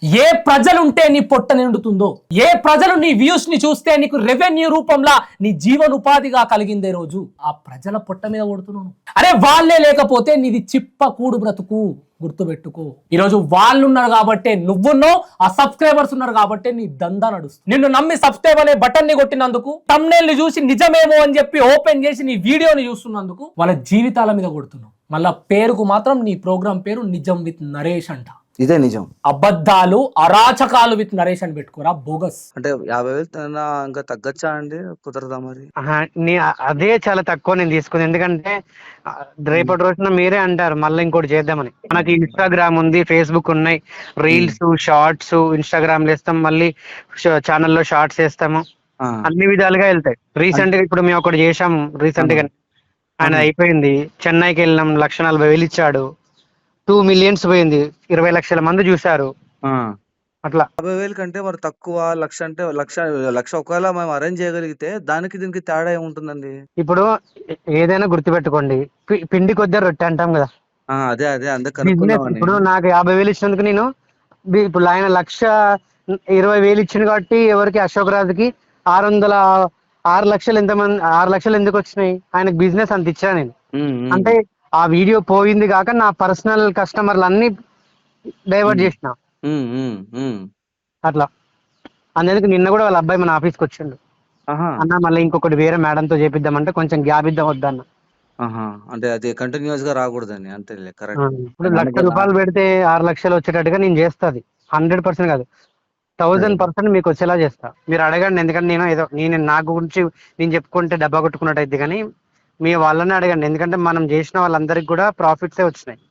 ఏ ప్రజలుంటే నీ పొట్ట నిండుతుందో, ఏ ప్రజలు నీ వ్యూస్ ని చూస్తే నీకు రెవెన్యూ రూపంలో నీ జీవనోపాధిగా కలిగిందే రోజు ఆ ప్రజల పొట్ట మీద కొడుతున్నాను. అరే వాళ్ళే లేకపోతే నీది చిప్ప కూడు బ్రతుకు. గుర్తుపెట్టుకో, ఈరోజు వాళ్ళు ఉన్నారు కాబట్టి నువ్వున్నావు, ఆ సబ్స్క్రైబర్స్ ఉన్నారు కాబట్టి నీ దందా నడుస్తుంది. నిన్ను నమ్మి సబ్స్క్రైబ్ అనే బటన్ ని కొట్టినందుకు, తమ్నెయిల్ ని చూసి నిజమేమో అని చెప్పి ఓపెన్ చేసి నీ వీడియోని చూస్తున్నందుకు వాళ్ళ జీవితాల మీద కొడుతున్నావు. మళ్ళా పేరుకు మాత్రం నీ ప్రోగ్రామ్ పేరు నిజం విత్ నరేష్ అంట. ఇదే నిజం. అబద్ధాలు అరాచకాలు విత్ నరేష్ అని పెట్టుకోరా, బోగస్. అంటే 50,000 ఇంకా తగ్గచ్చా అండి? కుదరదా మరి? అదే చాలా తక్కువ నేను తీసుకుంది. ఎందుకంటే రేపటి రోజున మీరే అంటారు మళ్ళీ ఇంకోటి చేద్దామని. మనకి ఇన్స్టాగ్రామ్ ఉంది, ఫేస్బుక్ ఉన్నాయి, రీల్స్, షార్ట్స్, ఇన్స్టాగ్రామ్ వేస్తాం, మళ్ళీ ఛానల్లో షార్ట్స్ వేస్తాము, అన్ని విధాలుగా వెళ్తాయి. రీసెంట్ గా ఇప్పుడు మేము ఒకటి చేసాము. రీసెంట్ గా ఆయన అయిపోయింది. చెన్నైకి వెళ్ళినాం, 1,40,000 ఇచ్చాడు, 2 millions పోయింది, 20 లక్షల మంది చూసారు. అట్లా 50,000 కంటే మరి తక్కువ. 1,00,000 అంటే లక్ష ఒకవేళ మేము అరేంజ్ చేయగలిగితే దానికి దీనికి తేడా ఏముంటుందండి? ఇప్పుడు ఏదైనా గుర్తుపెట్టుకోండి, పిండి కొద్ది రొట్టె అంటాం కదా. అదే అందుకే బిజినెస్ ఇప్పుడు నాకు 50,000 ఇచ్చినందుకు నేను ఇప్పుడు ఆయన 1,20,000 ఇచ్చింది కాబట్టి ఎవరికి అశోక్ రాజుకి 6 లక్షలు ఎంతమంది 6 లక్షలు ఎందుకు వచ్చినాయి? ఆయనకు బిజినెస్ అంత ఇచ్చా నేను. అంటే ఆ వీడియో పోయింది కాక నా పర్సనల్ కస్టమర్లు అన్ని డైవర్ట్ చేసిన. అట్లా అందుకు నిన్న కూడా వాళ్ళ అబ్బాయి మన ఆఫీస్కి వచ్చిండు. అన్న మళ్ళీ ఇంకొకటి వేరే మేడంతో చేపిద్దామంటే కొంచెం గ్యాప్ ఇద్దాం వద్దన్న. అంటే అది కంటిన్యూస్ గా రాకూడదని. అంతే కరెక్ట్. ఇప్పుడు ₹1,00,000 పెడితే 6 లక్షలు వచ్చేటట్టుగా నేను చేస్తాది. 100% కాదు, 1000% మీకు వచ్చేలా చేస్తా. మీరు అడగండి. ఎందుకంటే నేను నా గురించి నేను చెప్పుకుంటే డబ్బా కొట్టుకున్నట్టు అయితే, కానీ మీ వాళ్ళని అడగండి. ఎందుకంటే మనం చేసిన వాళ్ళందరికి కూడా ప్రాఫిట్సే వచ్చినాయి.